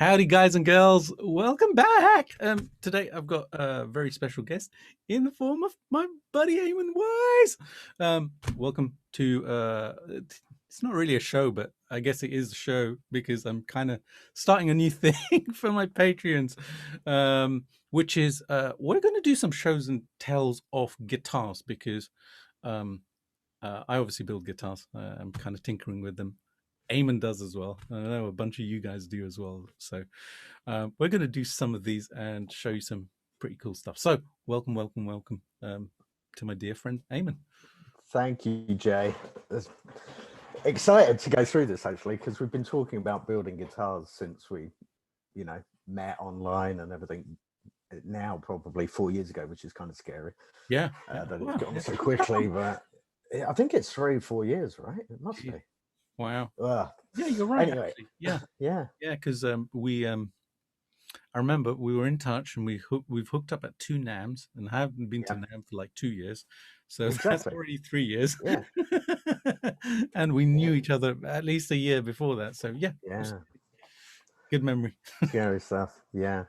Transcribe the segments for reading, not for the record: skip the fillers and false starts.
Howdy, guys and girls. Welcome back. Today I've got a very special guest in the form of my buddy Eamon Wise. Welcome to, it's not really a show, but I guess it is a show because I'm kind of starting a new thing for my Patreons, which is we're going to do some shows and tells of guitars because um, I obviously build guitars. I'm kind of tinkering with them. Eamon does as well. I know a bunch of you guys do as well. So we're going to do some of these and show you some pretty cool stuff. So welcome to my dear friend Eamon. Thank you, Jay. Excited to go through this actually because we've been talking about building guitars since we, met online and everything. Now probably 4 years ago, which is kind of scary. Yeah, that it's gone so quickly, but I think it's 3-4 years, right? It must be. Wow. Yeah, you're right. Anyway, actually. Yeah, yeah. Because I remember we were in touch and we've hooked up at 2 NAMMs and haven't been to NAMM for like 2 years, so that's already 3 years. Yeah. And we knew each other at least a year before that. So yeah. Good memory. Scary stuff. Yeah.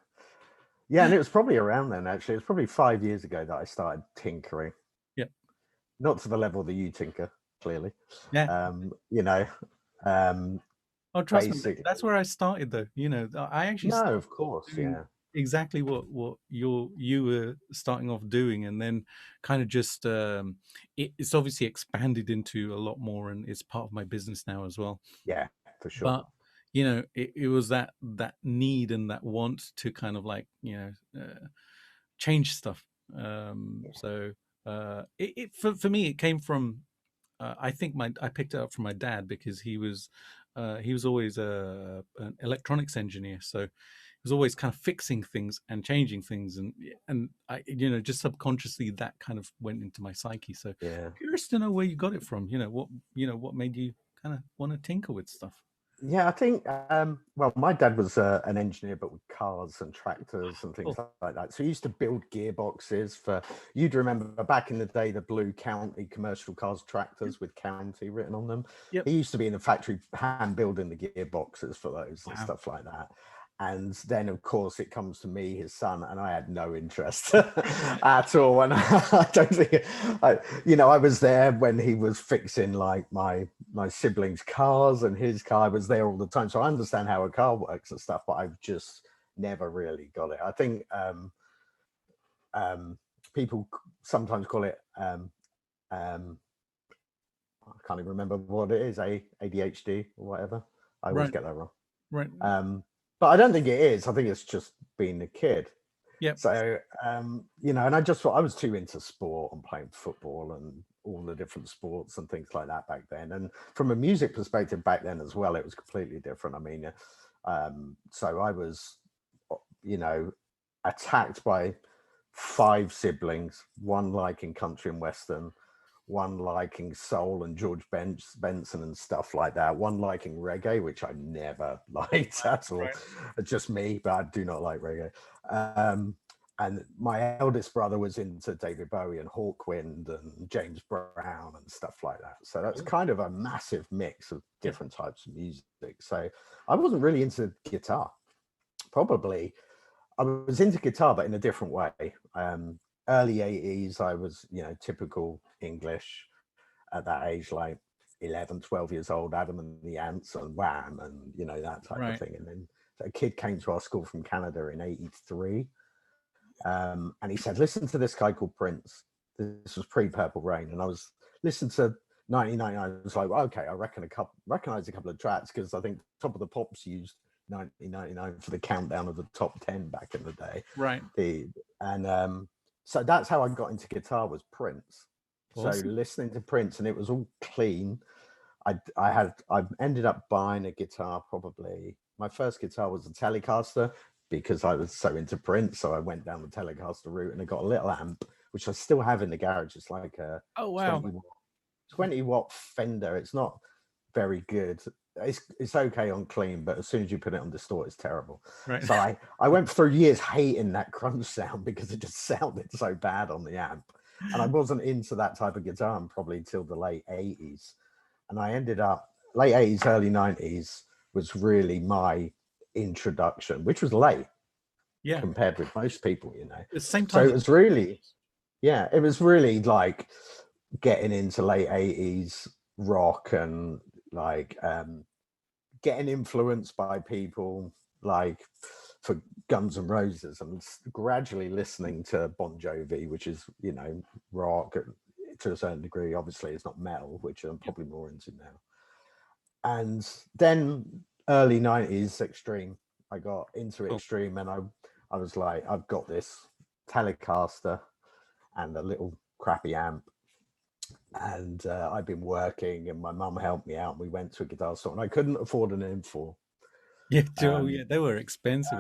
Yeah, and it was probably around then. Actually, it was probably 5 years ago that I started tinkering. Yep. Not to the level that you tinker, clearly. Yeah. Oh, trust me, that's where I started, though. I actually of course, exactly what you were starting off doing, and then kind of just it's obviously expanded into a lot more, and it's part of my business now as well. Yeah, for sure. But it was that need and that want to kind of like change stuff. So for me, it came from I think I picked it up from my dad because he was always an electronics engineer, so he was always kind of fixing things and changing things, and I just subconsciously that kind of went into my psyche. So curious to know where you got it from. What made you kind of want to tinker with stuff? Yeah, I think, well, my dad was an engineer, but with cars and tractors and things like that. So he used to build gearboxes you'd remember back in the day, the blue County commercial cars tractors with County written on them. Yep. He used to be in the factory hand building the gearboxes for those and stuff like that. And then, of course, it comes to me, his son, and I had no interest at all. And I don't think, I was there when he was fixing like my siblings' cars and his car. I was there all the time. So I understand how a car works and stuff, but I've just never really got it. I think people sometimes call it, I can't even remember what it is, ADHD or whatever. I always get that wrong. Right. But I don't think it is. I think it's just being a kid. Yeah. So, and I just thought I was too into sport and playing football and all the different sports and things like that back then. And from a music perspective back then as well, it was completely different. I mean, so I was, attacked by 5 siblings, one liking country and western, one liking soul and George Benson and stuff like that, one liking reggae, which I never liked at all. Just me, but I do not like reggae. And my eldest brother was into David Bowie and Hawkwind and James Brown and stuff like that. So that's kind of a massive mix of different types of music. So I wasn't really into guitar. Probably I was into guitar, but in a different way. Early 80s, I was, typical English at that age, like 11, 12 years old, Adam and the Ants and Wham and, that type of thing. And then a kid came to our school from Canada in 83. And he said, listen to this guy called Prince. This was pre-Purple Rain. And I was listening to 1999. I was like, well, okay, I recognize a couple of tracks because I think Top of the Pops used 1999 for the countdown of the top 10 back in the day. Right. So that's how I got into guitar, was Prince. Awesome. So listening to Prince, and it was all clean. I ended up buying a guitar. Probably my first guitar was a Telecaster because I was so into Prince. So I went down the Telecaster route, and I got a little amp, which I still have in the garage. It's like a 20 watt Fender. It's not very good. It's okay on clean, but as soon as you put it on distort, it's terrible. Right. So I went through years hating that crunch sound because it just sounded so bad on the amp, and I wasn't into that type of guitar probably till the late 80s. And I ended up late 80s, early 90s was really my introduction, which was late Yeah. compared with most people, you know. At the same So time. it was really, yeah, it was really like getting into late 80s rock and like getting influenced by people like for Guns N' Roses and gradually listening to Bon Jovi, which is, you know, rock to a certain degree. Obviously, it's not metal, which I'm probably more into now. And then early 90s Extreme. I got into Cool. Extreme and I was like, I've got this Telecaster and a little crappy amp. And I've been working and my mum helped me out. And we went to a guitar store and I couldn't afford an M4. Yeah, Joe. Yeah, they were expensive.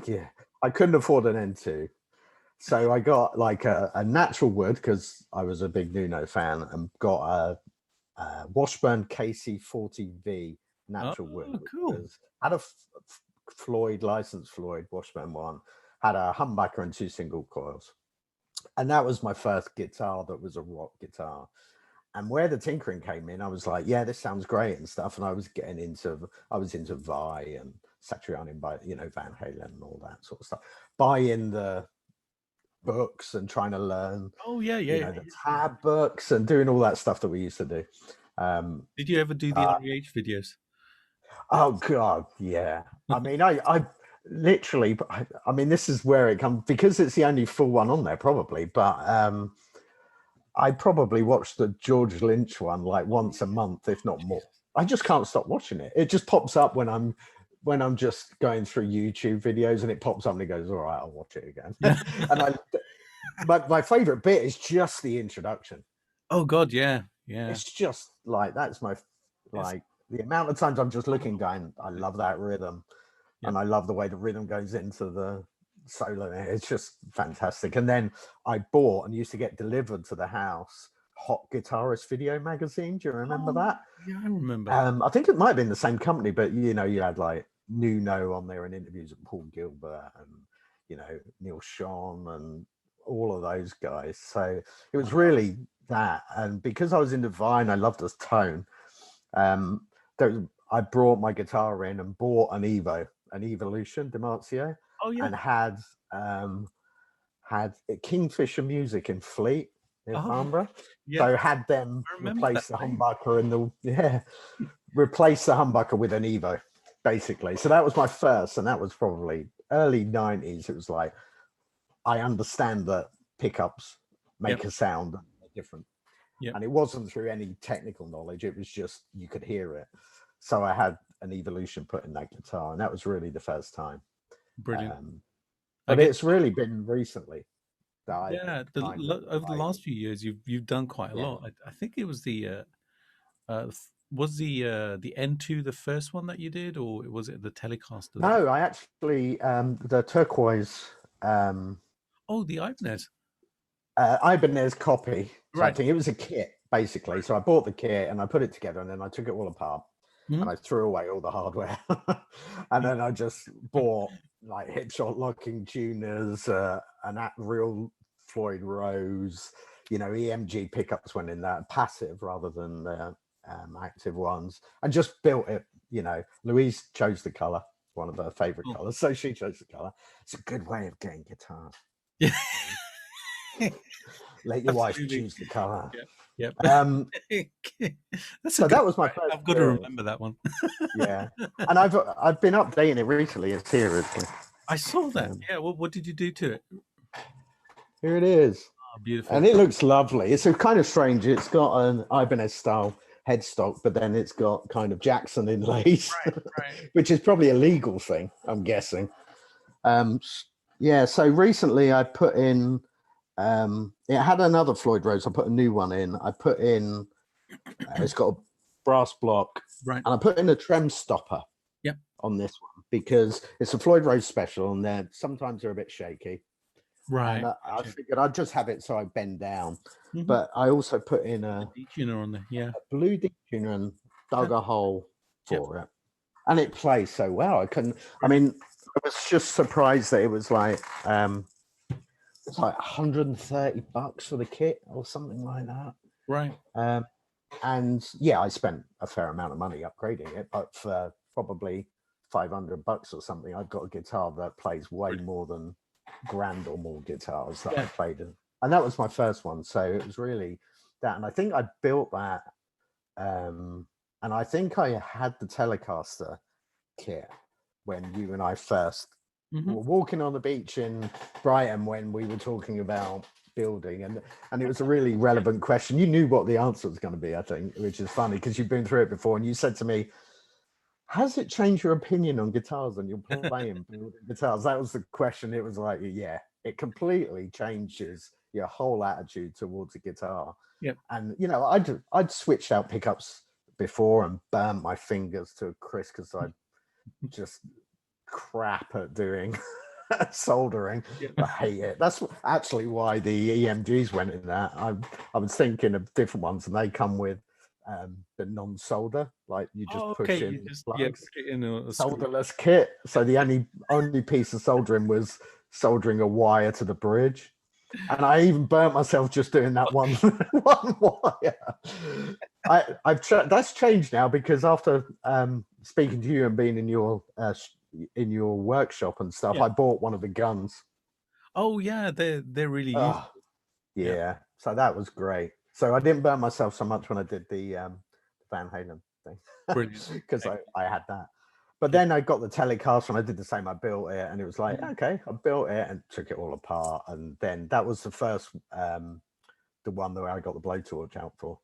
Yeah, I couldn't afford an N2. So I got like a natural wood because I was a big Nuno fan and got a Washburn KC40V natural wood. Oh, cool. Had a Floyd, licensed Floyd Washburn one, had a humbucker and 2 single coils. And that was my first guitar that was a rock guitar. And where the tinkering came in, I was like, yeah, this sounds great and stuff. And I was into Vi and Satriani, by, you know, Van Halen and all that sort of stuff. Buying the books and trying to learn, Oh, yeah, you know, the tab books and doing all that stuff that we used to do. Did you ever do the REH videos? Oh God, yeah. I mean, I literally, I mean, this is where it comes because it's the only full one on there, probably. But I probably watch the George Lynch one like once a month, if not more. I just can't stop watching it. It just pops up when I'm just going through YouTube videos, and it pops up and it goes, "All right, I'll watch it again." Yeah. And my favorite bit is just the introduction. Oh God, yeah. It's just like that's my like the amount of times I'm just looking, going, I love that rhythm, and I love the way the rhythm goes into the solo. It's just fantastic. And then I bought and used to get delivered to the house Hot Guitarist video magazine. Do you remember that? Yeah, I remember. I think it might have been the same company, but you know, you had like Nuno on there and interviews with Paul Gilbert and, you know, Neil Schon and all of those guys. So it was really that. And because I was into Vine, I loved this tone. I brought my guitar in and bought an Evolution Demarcio, and had Kingfisher Music in Fleet in Farnborough. So had them replace the humbucker and replace the humbucker with an Evo, basically. So that was my first, and that was probably early 90s. It was like, I understand that pickups make a sound different. And it wasn't through any technical knowledge. It was just, you could hear it. So I had an Evolution put in that guitar, and that was really the first time. Brilliant. But it's really been recently that over the last few years, you've done quite a lot. I think it was the N2 the first one that you did, or was it the Telecaster? No, I actually the turquoise. The Ibanez. Ibanez copy. So Right. I think it was a kit basically. So I bought the kit and I put it together, and then I took it all apart. And I threw away all the hardware. And then I just bought like hip shot locking tuners, an real Floyd Rose, you know, EMG pickups went in there, passive rather than the active ones, and just built it. You know, Louise chose the color, one of her favorite colors, so she chose the color. It's a good way of getting guitars. Yeah. Let your wife choose the color. Yep. So that was my first. I've got to remember that one. Yeah, and I've been updating it recently. It's here. I saw that. Yeah. What did you do to it? Here it is. Oh, beautiful. And it looks lovely. It's a kind of strange. It's got an Ibanez style headstock, but then it's got kind of Jackson inlays, right. Which is probably a legal thing, I'm guessing. So recently I put in. It had another Floyd Rose. I put a new one in. I put in. It's got a brass block, right? And I put in a trem stopper. Yep. On this one because it's a Floyd Rose special, and sometimes they're a bit shaky. Right. And I figured I'd just have it so I bend down. But I also put in a D-tuner on there, a blue D-tuner, and dug a hole for it, and it plays so well. I mean, I was just surprised that it was like it's like $130 for the kit or something like that. Right. And yeah, I spent a fair amount of money upgrading it, but for probably $500 or something, I've got a guitar that plays way more than grand or more guitars that I played in. And that was my first one. So it was really that. And I think I built that. And I think I had the Telecaster kit when you and I first were walking on the beach in Brighton when we were talking about building. And it was a really relevant question. You knew what the answer was going to be, I think, which is funny because you've been through it before. And you said to me, has it changed your opinion on guitars when you're playing building guitars? That was the question. It was like, yeah, it completely changes your whole attitude towards a guitar. Yep. And, you know, I'd switched out pickups before and burnt my fingers to a crisp because I just crap at doing soldering. I hate it. That's actually why the EMGs went in that. I was thinking of different ones, and they come with the non-solder, like you just push in plugs. Push it in a solderless kit. So the only piece of soldering was soldering a wire to the bridge. And I even burnt myself just doing that one wire. That's changed now because after speaking to you and being in your workshop and stuff, I bought one of the guns. Oh yeah, they're really useful. Yeah, so that was great. So I didn't burn myself so much when I did the Van Halen thing because I had that. But then I got the Telecaster and I did the same. I built it and it was like, okay, I built it and took it all apart. And then that was the first, the one that I got the blowtorch out for.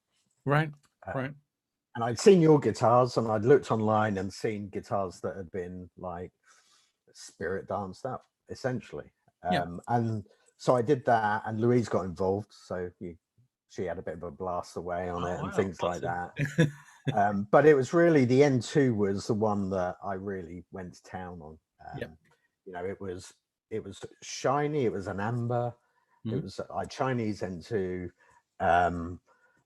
Right. And I'd seen your guitars and I'd looked online and seen guitars that had been like spirit danced up, essentially. And so I did that and Louise got involved. So she had a bit of a blast away on it and things like that. But it was really the N2 was the one that I really went to town on. You know, it was shiny. It was an amber. It was a Chinese N2, and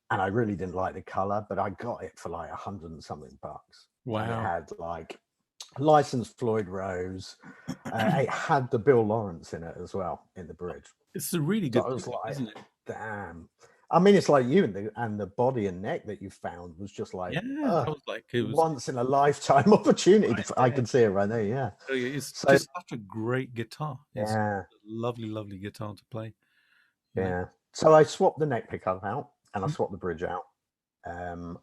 I really didn't like the color, but I got it for like $100 and something bucks. Wow! And it had like licensed Floyd Rose. It had the Bill Lawrence in it as well in the bridge. It's a really good. So I was like, isn't it? Damn. I mean, it's like you and the body and neck that you found was just like, that was like it was once in a lifetime opportunity. I can see it right there. Yeah, it's just such a great guitar. It's a lovely, lovely guitar to play. Yeah. So I swapped the neck pickup out and I swapped the bridge out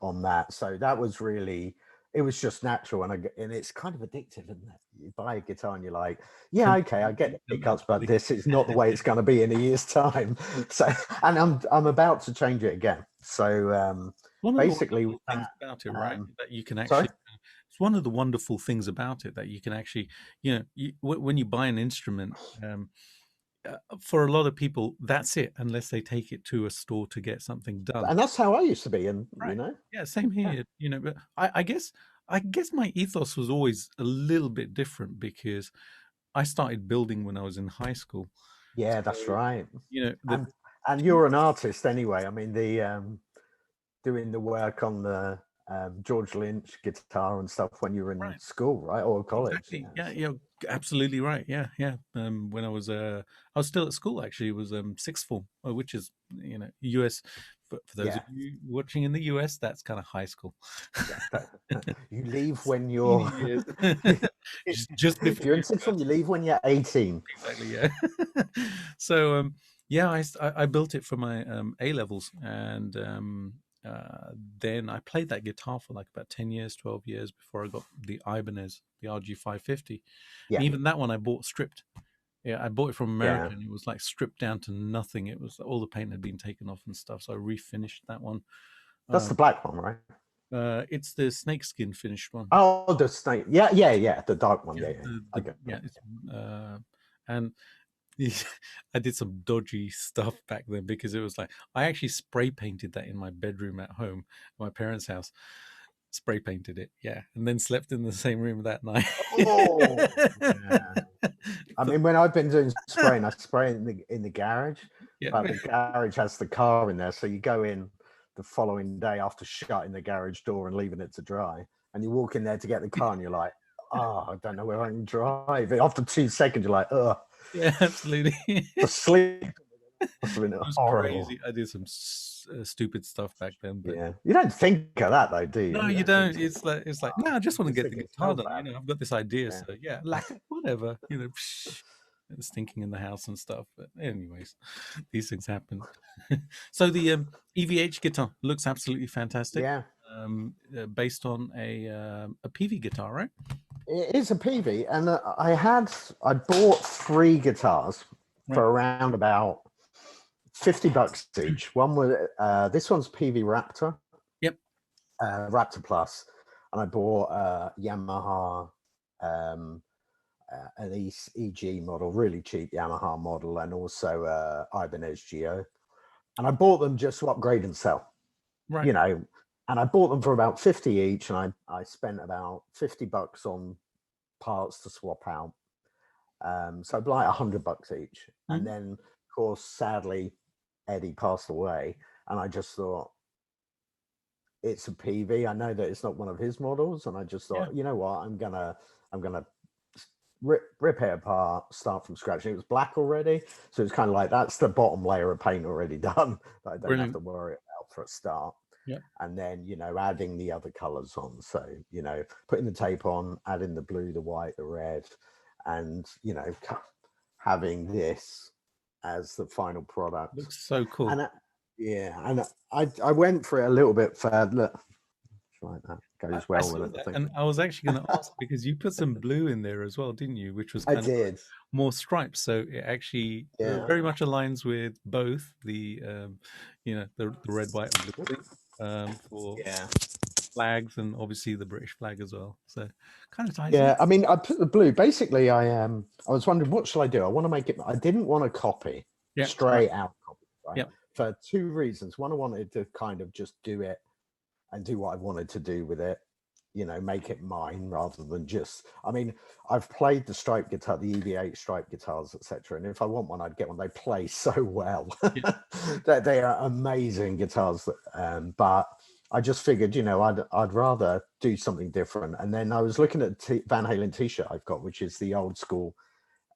on that. So that was really. It was just natural, and it's kind of addictive, isn't it? You buy a guitar and you're like, yeah, okay, I get the pickups, but this is not the way it's going to be in a year's time. So, and I'm about to change it again. So basically, things about it, right? That you can actually. It's one of the wonderful things about it that you can actually, when you buy an instrument. For a lot of people, that's it, unless they take it to a store to get something done. And that's how I used to be, and same here. But I guess my ethos was always a little bit different because I started building when I was in high school. Yeah, that's right. And you're an artist anyway. I mean, doing the work on the George Lynch guitar and stuff when you were in school, right, or college. Exactly. Yeah, you're absolutely right. Yeah. When I was still at school actually. It was sixth form, which is US. For those of you watching in the US, that's kind of high school. You leave when you're just before you're in sixth form. You leave when you're 18. Exactly. Yeah. So I built it for my A levels and. Then I played that guitar for like about 10 years, 12 years before I got the Ibanez, the RG550. Yeah. And even that one I bought stripped. Yeah, I bought it from America and it was like stripped down to nothing. It was all the paint had been taken off and stuff. So I refinished that one. That's the black one, right? It's the snakeskin finished one. Oh, the snake. Yeah. The dark one. And I did some dodgy stuff back then because it was like I actually spray painted that in my bedroom at home, my parents' house. Spray painted it, and then slept in the same room that night. I mean, when I've been doing spraying, I spray in the garage, but the garage has the car in there, so you go in the following day after shutting the garage door and leaving it to dry, and you walk in there to get the car, and you're like, oh, I don't know where I can drive. After 2 seconds, you're like, ugh. Yeah, absolutely. Asleep. Must have been It was horrible. crazy. I did some stupid stuff back then, but Yeah, you don't think of that though, do you? no, You you don't think don't. to It's like, no, I yourself, just want to just get the think it guitar smells done. bad. I've got this idea, Yeah. so yeah, lacquer, whatever, psh, it's stinking in the house and stuff. But anyways, these things happen. So the EVH guitar looks absolutely fantastic. Yeah, Based on a PV guitar, right? it is a PV, and I bought 3 guitars Right. for around about $50 each. One was this one's PV Raptor, Yep. Raptor Plus, and I bought Yamaha, um, an EG model, really cheap Yamaha model, and also Ibanez Geo. And I bought them just to upgrade and sell, Right. you know. And I bought them for about 50 each, and I spent about $50 on parts to swap out. So like $100 each. And Mhm. then, of course, sadly, Eddie passed away, and I just thought, it's a PV. I know that it's not one of his models, and I just Yeah. thought, you know what, I'm gonna rip it apart, start from scratch. And it was black already, so it's kind of like that's the bottom layer of paint already done that I don't have Brilliant. to worry about for a start. Yeah. And then, adding the other colors on. So, putting the tape on, adding the blue, the white, the red, and having this as the final product. Looks so cool. And yeah, and I went for it a little bit further. Look, like that goes I well with saw it, I that, think. and I was actually going to ask because you put some blue in there as well, didn't you? Which was I kind of did. more stripes, so it actually Yeah. very much aligns with both the the red, white, and blue thing for Yeah. flags, and obviously the British flag as well. So kind of ties in. Yeah. I mean, I put the blue. Basically, I was wondering what shall I do? I want to make it. I didn't want to copy Yeah, right. straight out copy, right? Yeah, For 2 reasons. One, I wanted to kind of just do it and do what I wanted to do with it, make it mine rather than just. I mean, I've played the striped guitar, the EV8 striped guitars, etc. And if I want one, I'd get one. They play so well. yeah, They are amazing guitars. But I just figured, I'd rather do something different. And then I was looking at Van Halen T-shirt I've got, which is the old school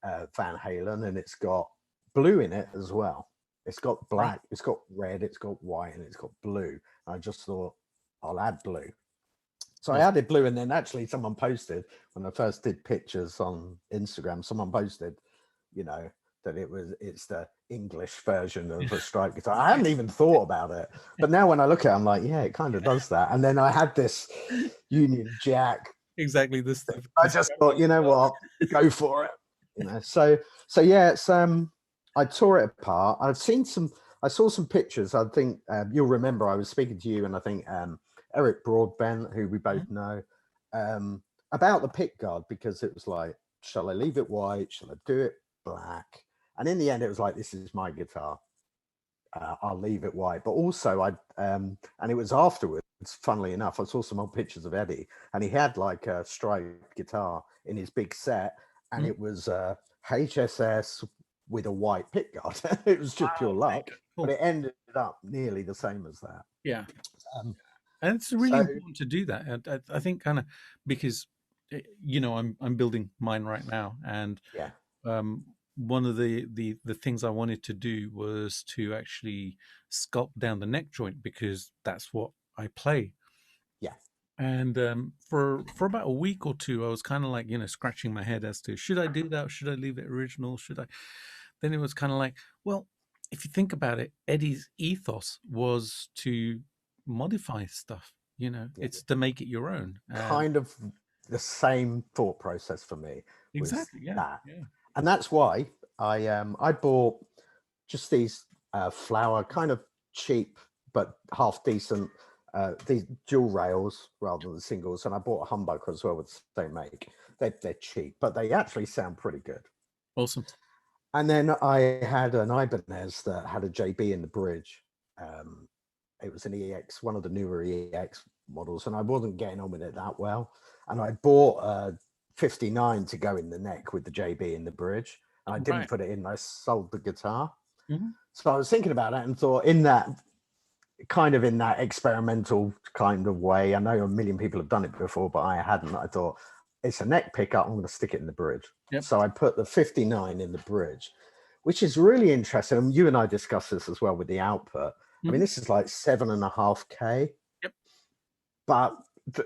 Van Halen, and it's got blue in it as well. It's got right. black, it's got red, it's got white, and it's got blue. And I just thought, I'll add blue. So I Awesome. added blue, and then actually someone posted when I first did pictures on Instagram. Someone posted, you know, that it's the English version of a striped guitar. I hadn't even thought about it, but now when I look at it, I'm like, yeah, it kind of does that. And then I had this Union Jack. Exactly. This. I just thought, you know what, go for it. So yeah, it's I tore it apart. I saw some pictures. I think you'll remember I was speaking to you, and I think Eric Broadbent, who we both Mhm. know, about the pick guard, because it was like, shall I leave it white? Shall I do it black? And in the end, it was like, this is my guitar. I'll leave it white. But also, and it was afterwards. Funnily enough, I saw some old pictures of Eddie, and he had like a striped guitar in his big set, and Mhm. it was HSS with a white pick guard. It was just pure Wow, there you luck, go. but Cool. it ended up nearly the same as that. Yeah. Um, And it's really so important to do that. And I think kind of because I'm building mine right now, and yeah, um, one of the things I wanted to do was to actually sculpt down the neck joint because that's what I play. yeah, And for about a week or two, I was kind of like scratching my head as to should I do that? Should I leave it original? Should I? Then it was kind of like, well, if you think about it, Eddie's ethos was to modify stuff. yeah. It's to make it your own. And Kind of the same thought process for me was exactly, yeah, that, yeah, and that's why I bought just these flower kind of cheap but half decent these dual rails rather than singles, and I bought a humbucker as well with the same make. They're cheap, but they actually sound pretty good. awesome, And then I had an Ibanez that had a JB in the bridge. Um, it was an EX, one of the newer EX models, and I wasn't getting on with it that well. And I bought a 59 to go in the neck with the JB in the bridge, and I didn't right, put it in. I sold the guitar. hmm So I was thinking about it and thought, in that experimental kind of way. I know a million people have done it before, but I hadn't. I thought, it's a neck pickup, I'm going to stick it in the bridge. yep, So I put the 59 in the bridge, which is really interesting. And you and I discussed this as well with the output. I mean, Mhm. this is like 7.5K, Yep. but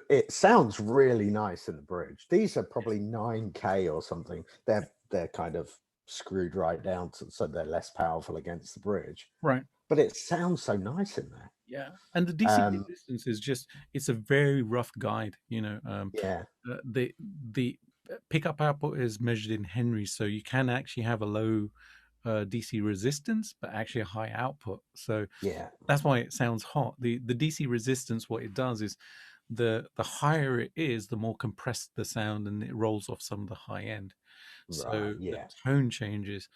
it sounds really nice in the bridge. These are probably 9K or something. They're kind of screwed right down so they're less powerful against the bridge. Right. But it sounds so nice in there. Yeah. And the DC resistance is just, it's a very rough guide, you know. Yeah. The pickup output is measured in Henry, so you can actually have a low DC resistance, but actually a high output. So Yeah. that's why it sounds hot. The DC resistance, what it does is the higher it is, the more compressed the sound, and it rolls off some of the high end. Right. So the Yeah. tone changes.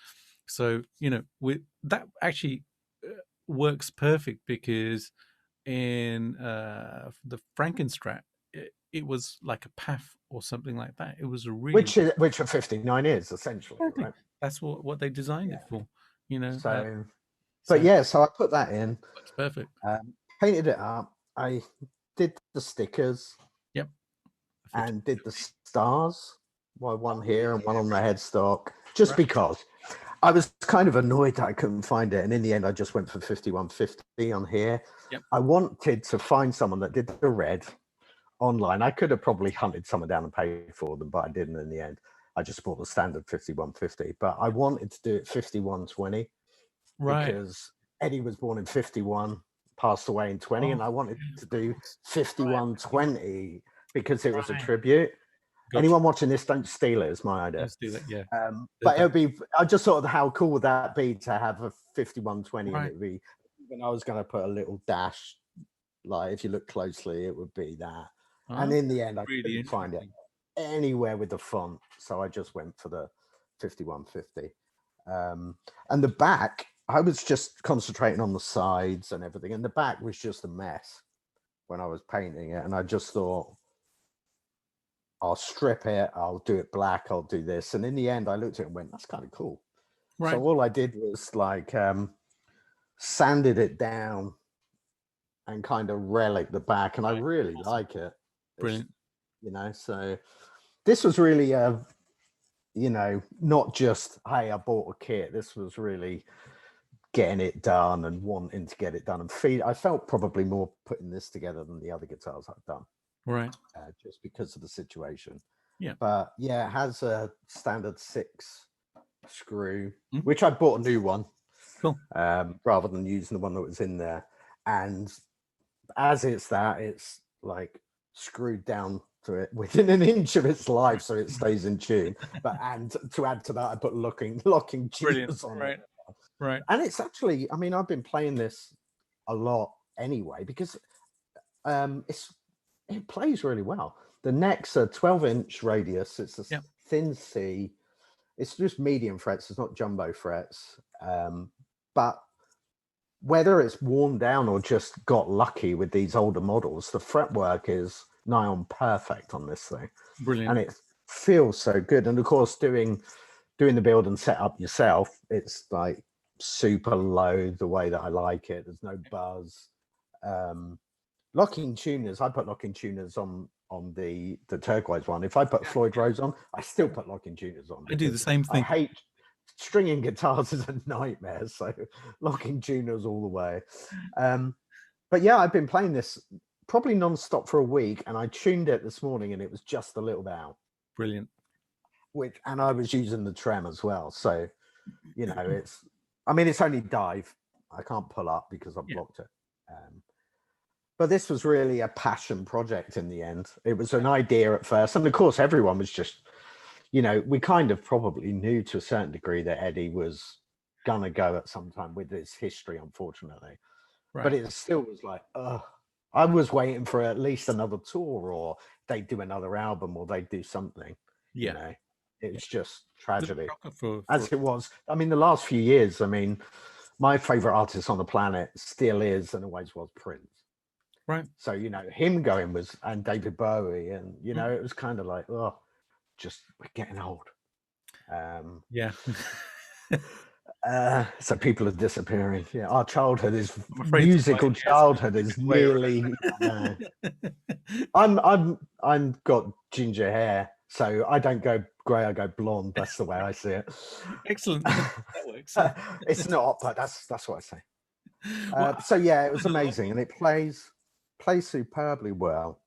So with that actually works perfect, because in the Frankenstrat, it was like a PAF or something like that. It was a really Which a 59 is essentially, exactly, right? that's what they designed it Yeah. for. So, but So yeah, so I put that in, works perfect. painted it up. I did the stickers Yep. and did the stars. Well, one here and one on the headstock, just Right. because I was kind of annoyed that I couldn't find it. And in the end, I just went for 5150 on here. Yep. I wanted to find someone that did the red online. I could have probably hunted someone down and paid for them, but I didn't in the end. I just bought the standard 5150, but I wanted to do it 5120 Right. because Eddie was born in 51, passed away in 20, and I wanted to do 5120 because it was a Right. tribute. Gotcha. Anyone watching this, don't steal it. It's my idea. Let's do that. Yeah. But it would be, I just thought, how cool would that be to have a 5120 and Right. it would be, even I was going to put a little dash, like if you look closely, it would be that. And in the end, I really couldn't find it anywhere with the font. So I just went for the 5150. And the back, I was just concentrating on the sides and everything. And the back was just a mess when I was painting it. And I just thought, I'll strip it, I'll do it black, I'll do this. And in the end, I looked at it and went, that's kind of cool. Right. So all I did was like sanded it down and kind of relic the back. And I really like it. Brilliant. So this was really, not just, hey, I bought a kit. This was really getting it done and wanting to get it done. And I felt probably more putting this together than the other guitars I've done. Right. Just because of the situation. Yeah. But yeah, it has a standard 6 screw, which I bought a new one. Cool. Rather than using the one that was in there. And as it's like screwed down to it within an inch of its life, so it stays in tune. And to add to that, I put locking tuners on it. Right. And it's actually, I mean, I've been playing this a lot anyway because it plays really well. The neck's a 12-inch radius. It's a thin C. It's just medium frets. It's not jumbo frets. But whether it's worn down or just got lucky with these older models, the fretwork is nigh on perfect on this thing. Brilliant. And it feels so good. And of course, doing the build and set up yourself, it's like super low the way that I like it. There's no buzz. Locking tuners, I put locking tuners on the turquoise one. If I put Floyd Rose on, I still put locking tuners on. I do the same thing. I hate stringing guitars is a nightmare, so locking tuners all the way. But yeah, I've been playing this probably non-stop for a week, and I tuned it this morning and it was just a little bit out. Brilliant. And I was using the trem as well, so it's only dive. I can't pull up because I've blocked it. But this was really a passion project in the end. It was an idea at first. And of course, everyone was just, we kind of probably knew to a certain degree that Eddie was going to go at some time with his history, unfortunately. Right. But it still was like, I was waiting for at least another tour, or they'd do another album, or they'd do something. Yeah. It's just tragedy. For as it was. I mean, the last few years, my favorite artist on the planet still is and always was Prince. Right. So, him going and David Bowie, and, it was kind of like, we're getting old. Yeah. So people are disappearing. Yeah. Our childhood is musical childhood is nearly, I'm got ginger hair, so I don't go grey, I go blonde. That's the way I see it. Excellent. That works. It's not, but that's what I say. Well, So yeah, it was I love amazing, and it plays superbly well.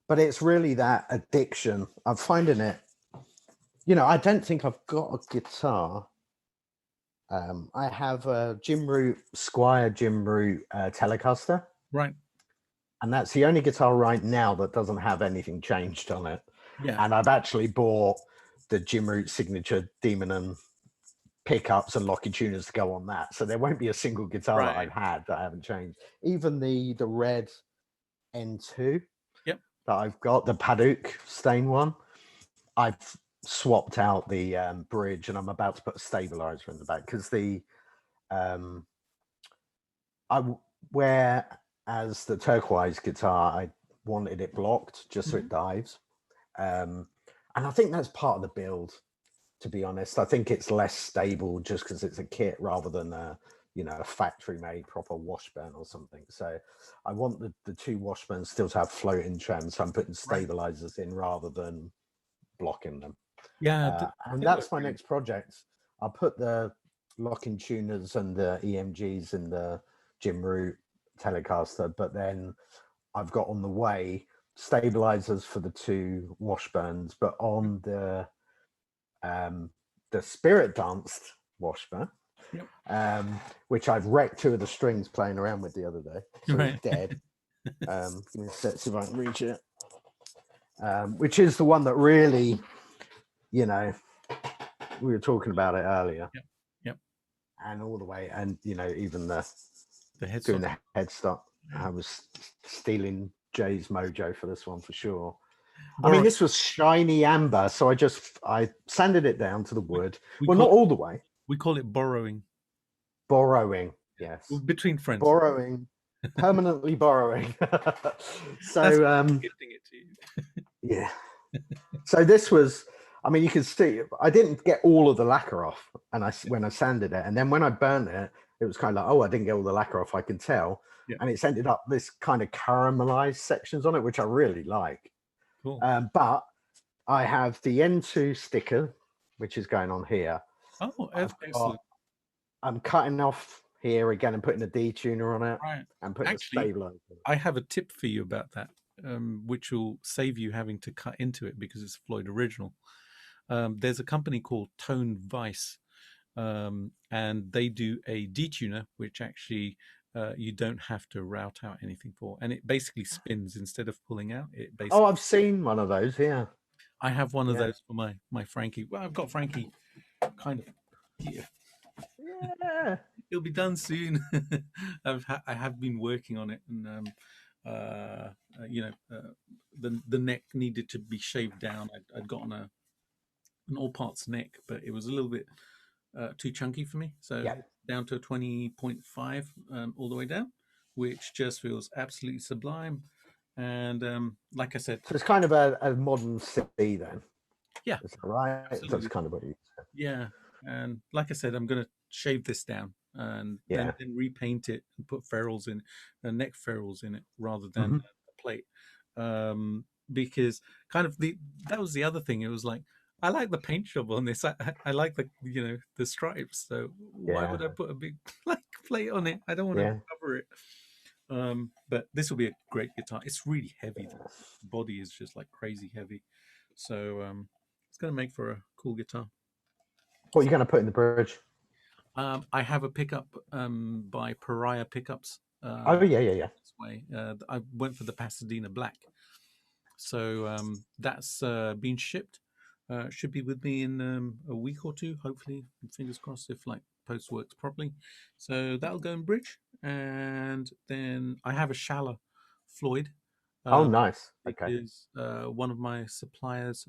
But it's really that addiction. I'm finding it. I don't think I've got a guitar. I have a Squire Jim Root Telecaster, right. and that's the only guitar right now that doesn't have anything changed on it. Yeah. And I've actually bought the Jim Root signature Demon and pickups and locking tuners to go on that. So there won't be a single guitar that I've had that I haven't changed. Even the red N2 Yep. that I've got, the Paduk stain one, I've swapped out the bridge, and I'm about to put a stabilizer in the back because whereas the turquoise guitar, I wanted it blocked just so it dives. And I think that's part of the build, to be honest. I think it's less stable just because it's a kit rather than a factory made proper washburn or something. So I want the two washburns still to have floating trams, so I'm putting stabilizers in rather than blocking them. Yeah. And that's my next project. I'll put the locking tuners and the EMGs in the Jim Root Telecaster, but then I've got on the way stabilizers for the two washburns, but on the Spirit Danced washburn, which I've wrecked two of the strings playing around with the other day, so it's dead. Give me a sec, see if I can reach it. Which is the one that really, we were talking about it earlier. Yep. And all the way, and even the headstock. I was stealing Jay's mojo for this one for sure. I mean, this was shiny amber, so I sanded it down to the wood. Well, not all the way. We call it borrowing. Borrowing, yes. Between friends. Borrowing, permanently borrowing. So gifting it to you. Yeah. So this was, I mean, you can see I didn't get all of the lacquer off, and when I sanded it, and then when I burnt it, it was kind of like, oh, I didn't get all the lacquer off. I can tell, and it's ended up this kind of caramelized sections on it, which I really like. Cool. But I have the N2 sticker, which is going on here. Oh, excellent. I'm cutting off here again and putting a detuner on it, and putting a stabilizer. I have a tip for you about that, which will save you having to cut into it because it's Floyd original. There's a company called Tone Vice, and they do a detuner, which actually you don't have to route out anything for, and it basically spins instead of pulling out. It basically. Oh, I've seen one of those. Yeah, I have one of those for my Frankie. Well, I've got Frankie kind of here. Yeah, it'll be done soon. I have been working on it, and the neck needed to be shaved down. I'd gotten an all parts neck, but it was a little bit too chunky for me, so down to a 20.5 all the way down, which just feels absolutely sublime. And like I said, so it's kind of a modern C then. Yeah, is that right? Absolutely. That's kind of what you said. Yeah, and like I said, I'm going to shave this down and then repaint it and put ferrules in, neck ferrules in it rather than a plate, because kind of that was the other thing. It was like, I like the paint job on this. I like the stripes. So why would I put a big plate on it? I don't want to cover it. But this will be a great guitar. It's really heavy. The body is just like crazy heavy. So it's going to make for a cool guitar. What are you going to put in the bridge? I have a pickup by Pariah Pickups. Oh yeah. This way, I went for the Pasadena Black, so that's been shipped. Should be with me in a week or two, hopefully. Fingers crossed if post works properly. So that'll go in bridge, and then I have a Schaller Floyd. Oh, nice. Okay. Because one of my suppliers,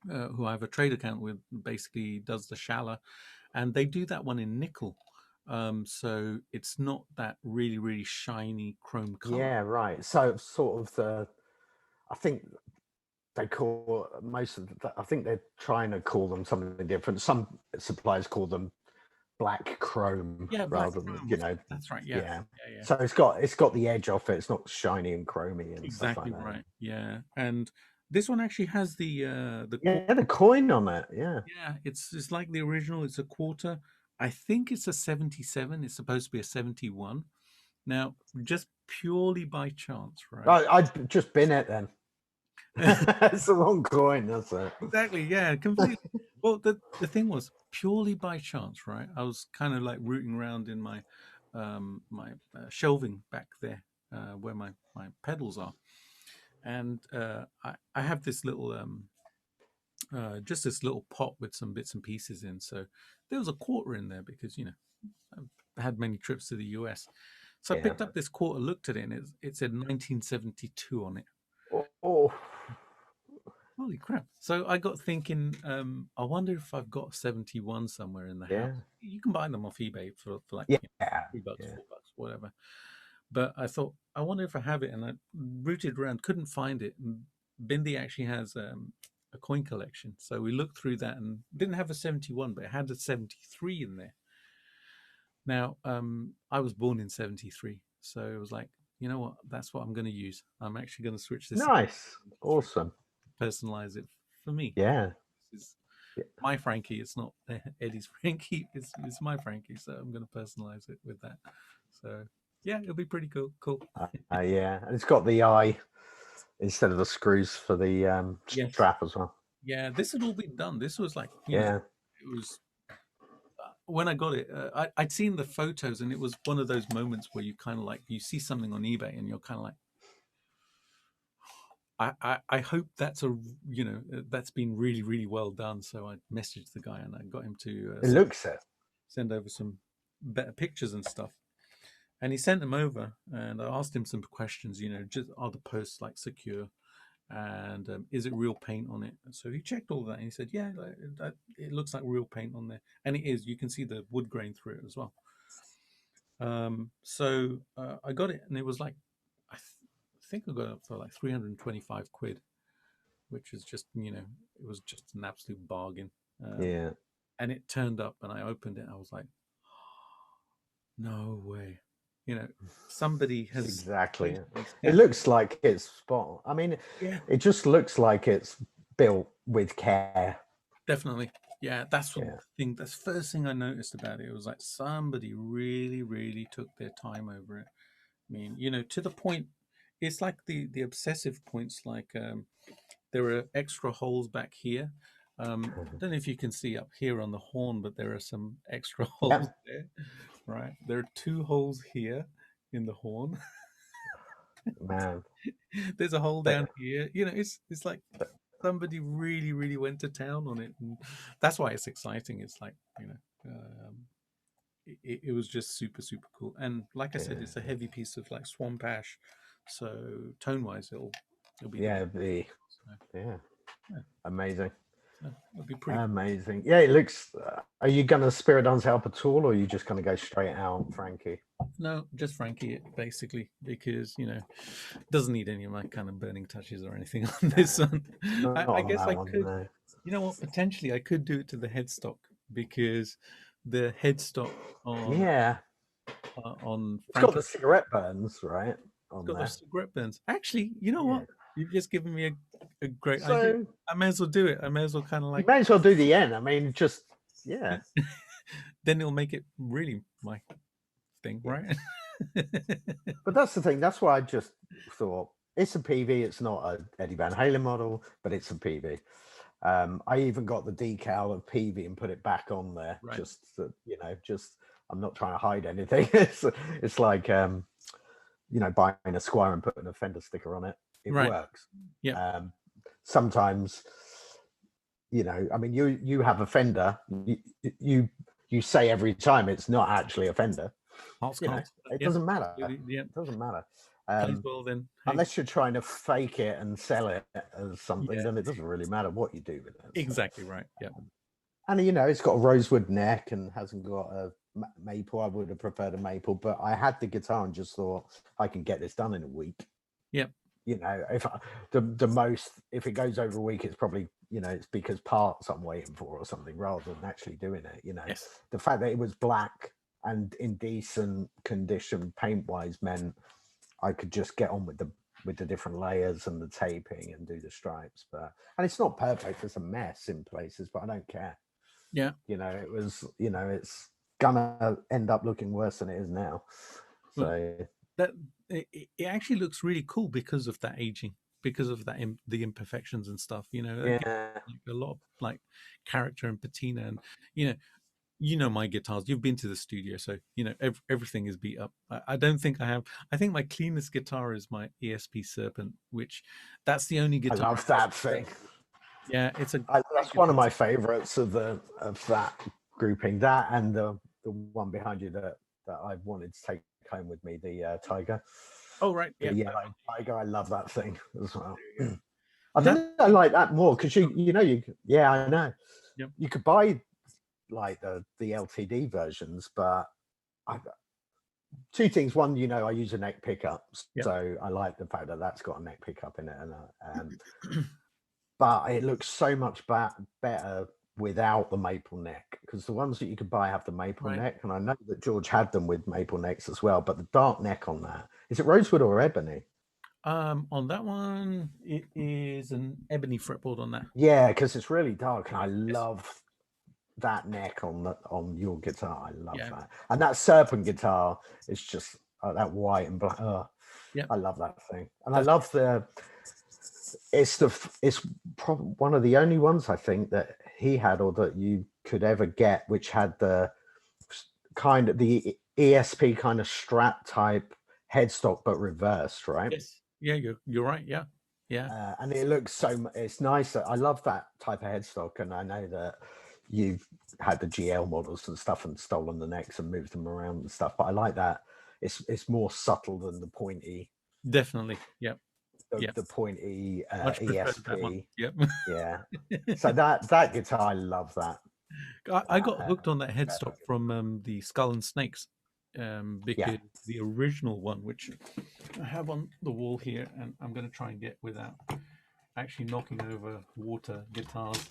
who I have a trade account with, basically does the Schaller, and they do that one in nickel. So it's not that really, really shiny chrome color. Yeah, right. So sort of I think they call most of I think they're trying to call them something different. Some suppliers call them black chrome rather than, That's right. Yeah. So it's got the edge off it. It's not shiny and chromy and exactly stuff like right. Yeah, and This one actually has the Yeah, the coin on it. Yeah. yeah, it's like the original. It's a quarter. I think it's a 77. It's supposed to be a 71. Now, just purely by chance, right? I'd just bin it then. It's the wrong coin. That's it. Exactly. Yeah, completely. Well, the thing was purely by chance, right? I was kind of like rooting around in my shelving back there, where my pedals are, and I have this little just this little pot with some bits and pieces in. So there was a quarter in there because I've had many trips to the US. So I Yeah. picked up this quarter, looked at it, and it said 1972 on it. Oh, Holy crap! So I got thinking, I wonder if I've got 71 somewhere in the yeah. house. You can buy them off eBay for like Yeah. $3, Yeah. $4, whatever. But I thought, I wonder if I have it, and I rooted around, couldn't find it. And Bindi actually has a coin collection, so we looked through that and didn't have a 71, but it had a 73 in there. Now, I was born in 73, so it was like, you know what? That's what I'm going to use. I'm actually going to switch this Nice. Awesome. personalize it for me. Yeah. This is Yeah. my Frankie. It's not Eddie's Frankie. It's my Frankie. So I'm going to personalize it with that. So yeah, it'll be pretty cool. Cool. Yeah. And it's got the eye instead of the screws for the Yes. strap as well. Yeah. This had all been done. This was like Yeah. it was when I got it. I'd seen the photos, and it was one of those moments where you kind of like you see something on eBay, and you're kind of like, I hope that's that's been really really well done. So I messaged the guy and I got him to It looks it. send over some better pictures and stuff. And he sent them over, and I asked him some questions. Just are the posts like secure, and is it real paint on it? So he checked all that, and he said, yeah, it looks like real paint on there, and it is. You can see the wood grain through it as well. So I got it, and it was like I think I got it for like 325 quid, which is just it was just an absolute bargain. Yeah. And it turned up, and I opened it. I was like, no way. Somebody has Exactly. It yeah, looks like it's spot. I mean, yeah, it just looks like it's built with care. definitely. Yeah, that's what Yeah. thing. That's the first thing I noticed about it. It was like somebody really, really took their time over it. I mean, to the point. It's like the obsessive points. Like there are extra holes back here. I don't know if you can see up here on the horn, but there are some extra Yeah. holes there. Right, there are two holes here in the horn. Man. There's a hole But down here. It's like somebody really, really went to town on it, and that's why it's exciting. It's like it was just super, super cool. And like I said, yeah. it's a heavy piece of like swamp ash, so tone wise, it'll be the Yeah. best. So, Yeah. yeah, Amazing. so it'll be pretty cool. Amazing. Yeah, it looks. Are you going to spirit dance help at all, or are you just going to go straight out, Frankie? No, just Frankie, basically, because it doesn't need any of my kind of burning touches or anything on this one. Not I on guess that I one, could. no. You know what? Potentially, I could do it to the headstock because the headstock Yeah. on It's got the Frankie cigarette burns, right? it's On got those there. cigarette burns. Actually, you know Yeah. what? You've just given me a great idea. So I may as well do it. I may as well kind of you like may as well do the end. I mean, just, yeah. then it'll make it really my thing, Yeah. right? But that's the thing. That's why I just thought it's a PV. It's not a Eddie Van Halen model, but it's a PV. I even got the decal of PV and put it back on there. Right. Just just I'm not trying to hide anything. It's like buying a Squire and putting a fender sticker on it. It Right. works. Yeah. Sometimes, I mean, you have a fender. You say every time it's not actually a fender. Hearts It can't. Yeah. doesn't matter. Yeah. It doesn't matter. Plays well then. Hey. Unless you're trying to fake it and sell it as something, Yeah. then it doesn't really matter what you do with it. Exactly right. Yeah. And it's got a rosewood neck and hasn't got a maple. I would have preferred a maple, but I had the guitar and just thought I can get this done in a week. Yep. If the most, if it goes over a week, it's probably it's because parts I'm waiting for or something rather than actually doing it. Yes. The fact that it was black and in decent condition paint wise meant I could just get on with the with the different layers and the taping and do the stripes. But and it's not perfect; it's a mess in places, but I don't care. Yeah. It was, it's gonna end up looking worse than it is now. Well, So that it actually looks really cool because of that aging, because of that the imperfections and stuff. That gives, yeah, like, a lot of like character and patina, and my guitars. You've been to the studio, so everything is beat up. I don't think I have. I think my cleanest guitar is my ESP Serpent, which that's the only I guitar. love that thing. Yeah, it's a great That's one of guitar. my favorites of that grouping. That and the one behind you that I wanted to take home with me, the Tiger, Oh, right, the yeah, yellow Tiger. I love that thing as well. there you go. I And that, think I like that more because yeah, I know yep, you could buy like the LTD versions, but I, two things. One, I use a neck pickup, yep, so I like the fact that that's got a neck pickup in it, and but it looks so much better without the maple neck, because the ones that you could buy have the maple right. neck, and I know that George had them with maple necks as well. But the dark neck on that, is it rosewood or ebony? On that one, it is an ebony fretboard on that. Yeah, because it's really dark, and I Yes. love that neck on your guitar. I love Yeah. that, and that serpent guitar is just that white and black. Oh, Yeah. I love that thing, and I That's love it's probably one of the only ones I think that he had, or that you could ever get, which had the kind of the ESP kind of strap type headstock, but reversed, right? yes. Yeah, you're right. Yeah. Yeah. And it looks it's nice. I love that type of headstock, and I know that you've had the GL models and stuff and stolen the necks and moved them around and stuff, but I like that. It's more subtle than the pointy, Definitely. Yeah. the, Yeah. the pointy Much prefer that one. ESP. Yep. Yeah. So that guitar, I love that. I got Uh, hooked on that headstock from the Skull and Snakes, yeah. because the original one, which I have on the wall here, and I'm going to try and get without actually knocking over water guitars,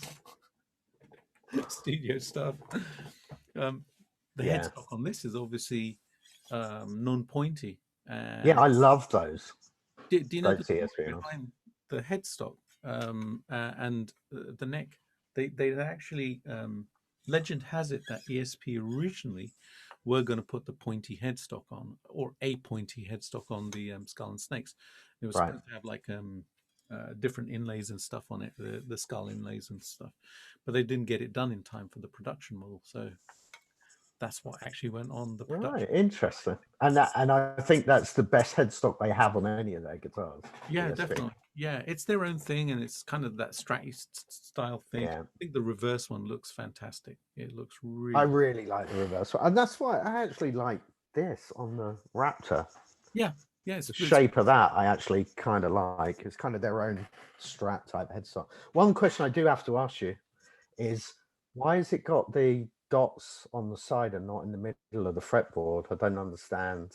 studio stuff. Um, the Yeah. headstock on this is obviously non-pointy. Yeah. And I love those. do you know the Those story ESP ones. behind the headstock, and the neck? They actually, legend has it that ESP originally were going to put the pointy headstock on, or a pointy headstock on the Skull and Snakes. It was Right. supposed to have like different inlays and stuff on it, the skull inlays and stuff, but they didn't get it done in time for the production model. So that's what actually went on the Right. production. Interesting. And I think that's the best headstock they have on any of their guitars. Yeah, ESP. definitely. Yeah, it's their own thing, and it's kind of that stratty style thing. Yeah. I think the reverse one looks fantastic. It looks I really, really like the reverse one. And that's why I actually like this on the Raptor. yeah, yeah. The It's shape of that I actually kind of like. It's kind of their own strap type headstock. One question I do have to ask you is, why has it got the dots on the side and not in the middle of the fretboard? I don't understand.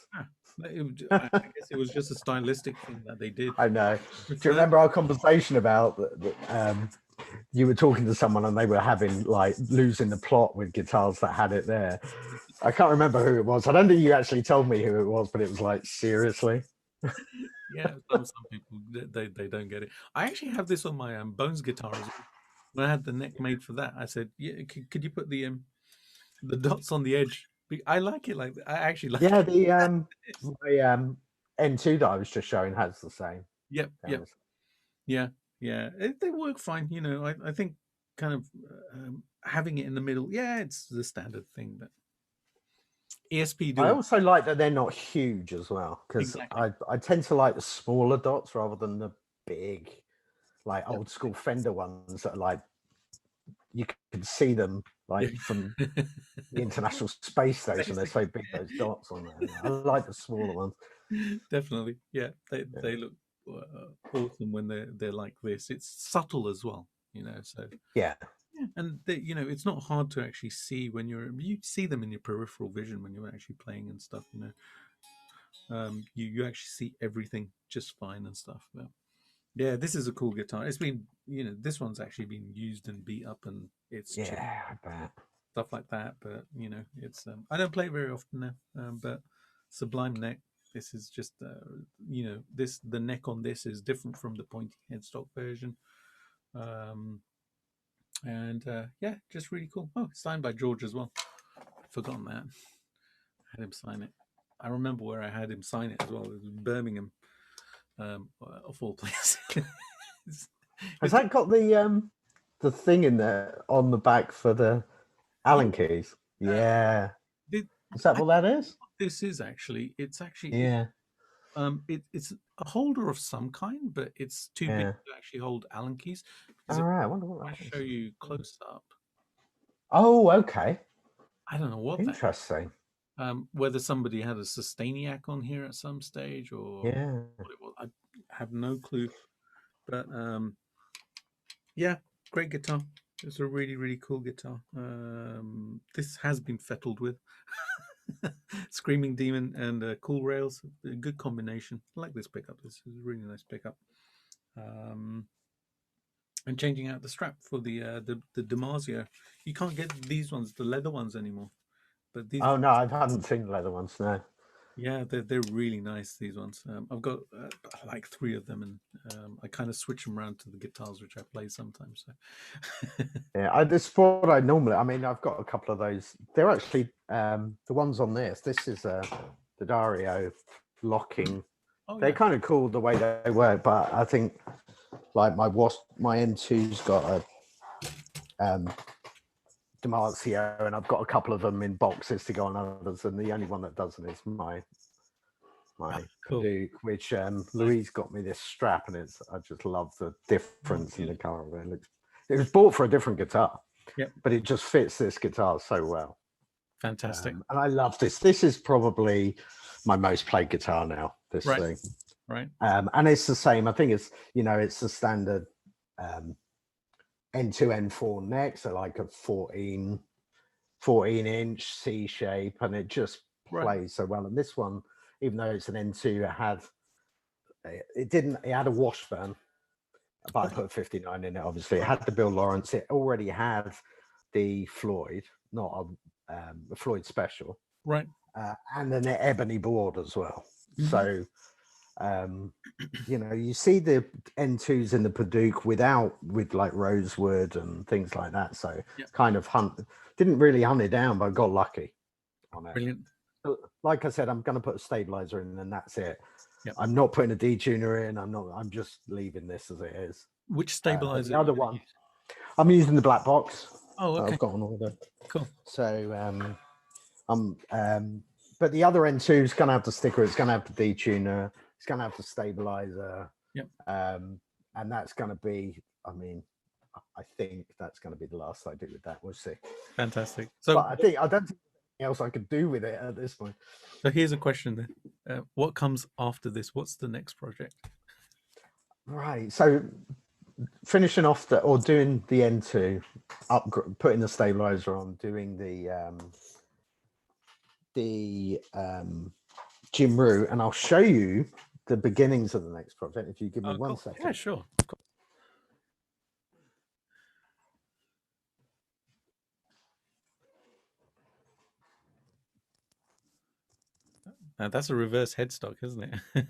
I guess it was just a stylistic thing that they did. I know. Do you Prefer, remember our conversation about you were talking to someone and they were having like losing the plot with guitars that had it there? I can't remember who it was. I don't think you actually told me who it was, but it was like, seriously. yeah, some people they don't get it. I actually have this on my Bones guitar as well. When I had the neck made for that, I said, "Yeah, could you put the dots on the edge?" I like it like that. I actually like Yeah, it. the my N2 that I was just showing has the same. Yep, yep. Yeah, yeah, they work fine. I think kind of having it in the middle. Yeah, it's the standard thing, but ESP I do it also like that they're not huge as well, because exactly. I tend to like the smaller dots rather than the big, like Yep. old school Fender ones that are like you can see them Yeah. like from the International Space Station. They're so big, those dots on there. I like the smaller ones. Definitely, yeah. They Yeah. they look awesome when they're like this. It's subtle as well, So Yeah. yeah, and it's not hard to actually see when you see them in your peripheral vision when you're actually playing and stuff. You actually see everything just fine and stuff. But yeah, this is a cool guitar. It's been, this one's actually been used and beat up, and it's chipped, Yeah, I bet. stuff like that. But it's I don't play it very often now. But Sublime Neck. This is just the neck on this is different from the pointy headstock version. And yeah, just really cool. Oh, signed by George as well. Forgotten that. I had him sign it. I remember where I had him sign it as well. It was Birmingham, of all places. Has that got the thing in there on the back for the Allen keys? Yeah. Is that what that is? This is actually. It's actually. Yeah. It's a holder of some kind, but it's too big to actually hold Allen keys. All right. I wonder what I that show is. you close up. Oh, okay. I don't know what interesting. Whether somebody had a Sustainiac on here at some stage or what it was, I have no clue. But yeah, great guitar. It's a really, really cool guitar. This has been fettled with Screaming Demon and Cool Rails. A good combination. I like this pickup. This is a really nice pickup. And changing out the strap for the Damasio. You can't get these ones, the leather ones anymore. But these. Oh no, I haven't seen the leather ones. No. Yeah, they're really nice. These ones. I've got like 3 of them, and I kind of switch them around to the guitars which I play sometimes. So. Yeah, this is what I normally. I mean, I've got a couple of those. They're actually the ones on this. This is the Dario locking. Oh, they're kind of cool the way they work, but I think like my N2's got a Damasio, and I've got a couple of them in boxes to go on others, and the only one that doesn't is my Duke, which Louise got me this strap, and I just love the difference in the color of it. It was bought for a different guitar, but it just fits this guitar so well. Fantastic. And I love this. This is probably my most played guitar now, this thing. Right. And it's the same. I think it's the standard N2, N4 neck, so like a 14-inch C shape, and it just plays so well. And this one, even though it's an N2, it had a Washburn, but I put 59 in it. Obviously, it had the Bill Lawrence. It already had the Floyd, not a Floyd Special, right? And an ebony board as well. Mm-hmm. So. You see the N2s in the Paduke with like rosewood and things like that. So kind of didn't really hunt it down, but got lucky on it. Brilliant. Like I said, I'm going to put a stabilizer in, and that's it. Yep. I'm not putting a detuner in. I'm just leaving this as it is. Which stabilizer? The other one, I'm using the black box. Oh, okay. I've got an order. Cool. So but the other N2 is going to have the sticker. It's going to have the detuner. It's going to have the stabilizer. Yep. And that's going to be, I think that's going to be the last I do with that. We'll see. Fantastic. So but I don't think there's anything else I could do with it at this point. So here's a question then. What comes after this? What's the next project? Right. So finishing off doing the N2, putting the stabilizer on, doing the Jim Rue, and I'll show you the beginnings of the next project if you give me 1 second. Yeah, sure. Now that's a reverse headstock, isn't it?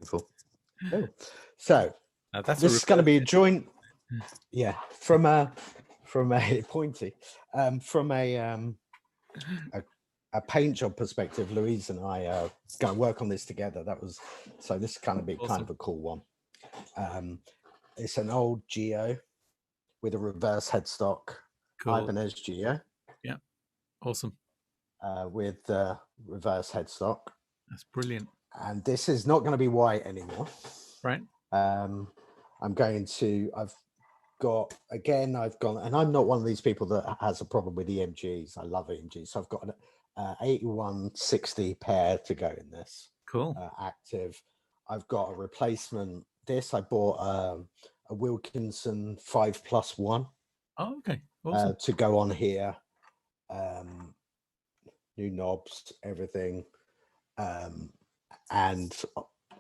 Cool. Oh. So this is going to be a joint, from a pointy, from a paint job perspective. Louise and I are going to work on this together. So this is going to be kind of a cool one. It's an old Geo with a reverse headstock, Ibanez Geo. Yeah, awesome. With the reverse headstock. That's brilliant. And this is not going to be white anymore. Right. I've gone, and I'm not one of these people that has a problem with EMGs. I love EMGs. So I've got an 8160 pair to go in this. Cool. Active. I've got a replacement. I bought a Wilkinson 5+1. Oh, okay. Awesome. To go on here. New knobs, everything. And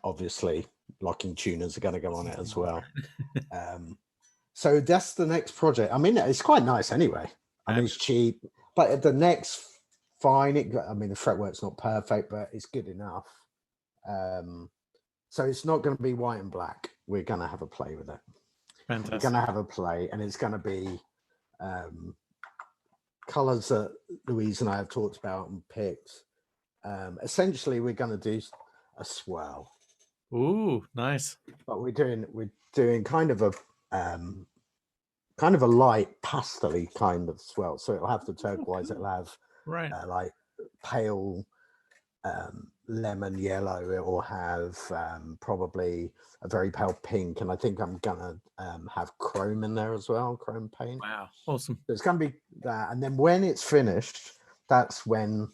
obviously locking tuners are going to go on it as well. So that's the next project. I mean, it's quite nice anyway. I mean, it's cheap, but the next fine. I mean, the fretwork's not perfect, but it's good enough. So it's not going to be white and black. We're going to have a play with it. Fantastic. We're going to have a play, and it's going to be colors that Louise and I have talked about and picked. Essentially, we're going to do a swirl. Ooh, nice. But we're doing kind of a light pastel-y kind of swirl. So it'll have the turquoise. It'll have like pale lemon yellow. It will have probably a very pale pink, and I think I'm gonna have chrome in there as well, chrome paint. Wow, awesome. So it's gonna be that, and then when it's finished, that's when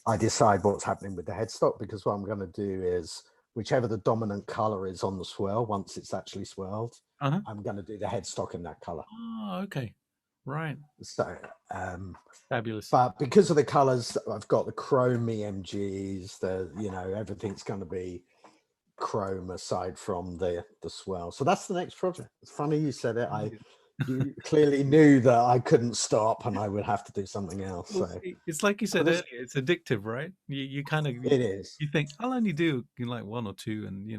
I decide what's happening with the headstock, because what I'm going to do is whichever the dominant color is on the swirl, once it's actually swirled, I'm going to do the headstock in that color. Oh, okay. Right. So, fabulous. But because of the colors, I've got the chrome EMGs, everything's going to be chrome aside from the swirl. So that's the next project. It's funny you said it. You clearly knew that I couldn't stop and I would have to do something else. So it's like you said earlier, it's addictive, right? You kind of it is. You think I'll only do like one or two, and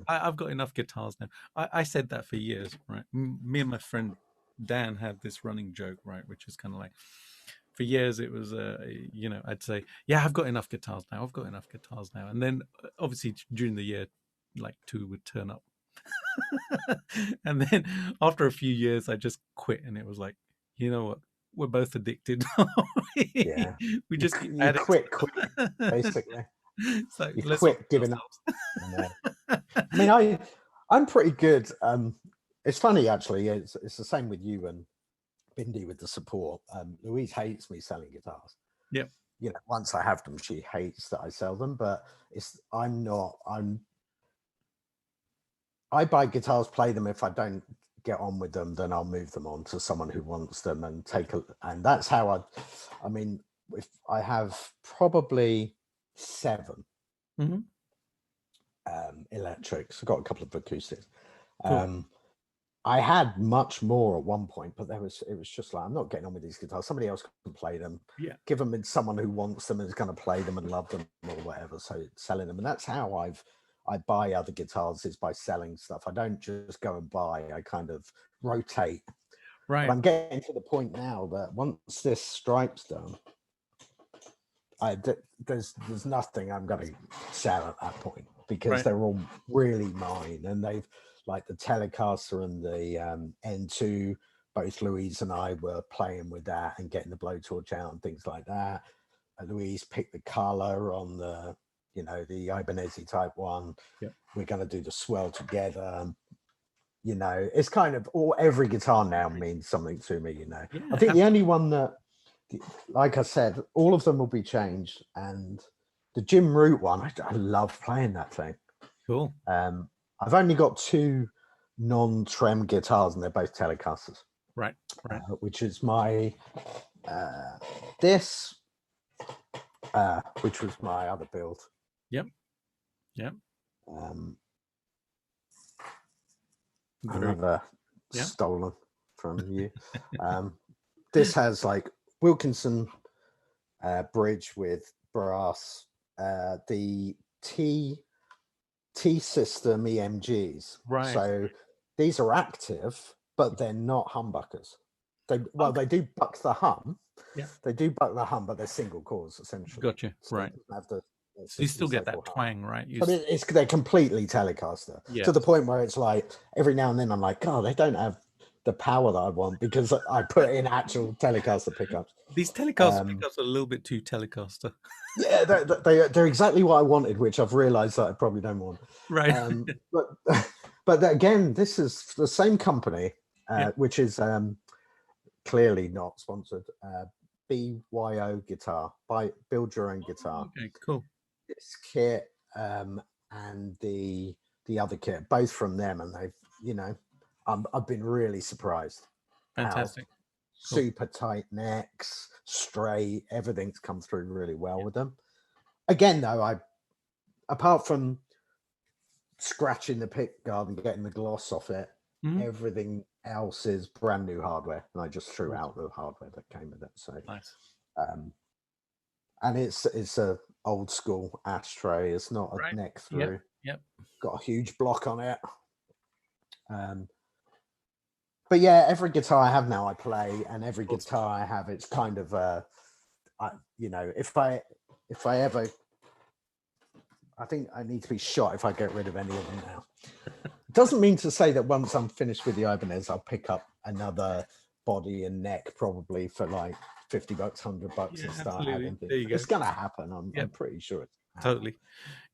I've got enough guitars now. I said that for years, right? Me and my friend Dan had this running joke, right, which is kind of like, for years it was I'd say, yeah, I've got enough guitars now, and then obviously during the year, like 2 would turn up. And then after a few years I just quit, and it was like, you know what, we're both addicted. Yeah, we just you quit basically. It's like, you quit giving up. I mean, I'm pretty good. It's funny actually. It's the same with you and Bindi with the support. Louise hates me selling guitars. Yep. Once I have them, she hates that I sell them. But I buy guitars, play them. If I don't get on with them, then I'll move them on to someone who wants them and and that's how I mean, if I have probably 7 electrics, I've got a couple of acoustics. Cool. I had much more at one point, but it was just like, I'm not getting on with these guitars. Somebody else can play them. Yeah. Give them to someone who wants them and is going to play them and love them or whatever. So selling them, and that's how I buy other guitars, is by selling stuff. I don't just go and buy. I kind of rotate. Right. But I'm getting to the point now that once this stripe's done, there's nothing I'm going to sell at that point, because they're all really mine, and they've, like the Telecaster and the N2, both Louise and I were playing with that and getting the blowtorch out and things like that. And Louise picked the color on the Ibanez type one. Yep. We're going to do the swirl together. It's kind of every guitar now means something to me. Yeah, I think the only one that, like I said, all of them will be changed, and the Jim Root one, I love playing that thing. Cool. I've only got 2 non-trem guitars, and they're both Telecasters. Right. Which is my this, which was my other build. Yep. Another stolen from you. This has like Wilkinson bridge with brass, the T system EMGs. Right. So these are active, but they're not humbuckers. They do buck the hum. Yeah. They do buck the hum, but they're single cores essentially. Gotcha. So right. So you still get that twang, right? They're completely Telecaster, to the point where it's like every now and then I'm like, God, they don't have the power that I want, because I put in actual Telecaster pickups. These Telecaster pickups are a little bit too Telecaster. Yeah, they're exactly what I wanted, which I've realized that I probably don't want. Right. But again, this is the same company, which is clearly not sponsored. BYO Guitar, build your own guitar. Okay, cool. This kit and the other kit, both from them, and they've, I've been really surprised. Fantastic. Cool. Super tight necks, straight, everything's come through really well with them. Again, though, apart from scratching the pick guard and getting the gloss off it, everything else is brand new hardware, and I just threw out the hardware that came with it. So nice. and it's a old school ashtray. It's not a Right. neck Yep. through. Yep. Got a huge block on it. But yeah, every guitar I have now I play, and every guitar I have, it's kind of if I ever, I think I need to be shot if I get rid of any of them now. Doesn't mean to say that once I'm finished with the Ibanez, I'll pick up another body and neck probably for like $50, $100 and start Absolutely. adding things. There you go. It's gonna happen. I'm Yep. pretty sure it's Totally.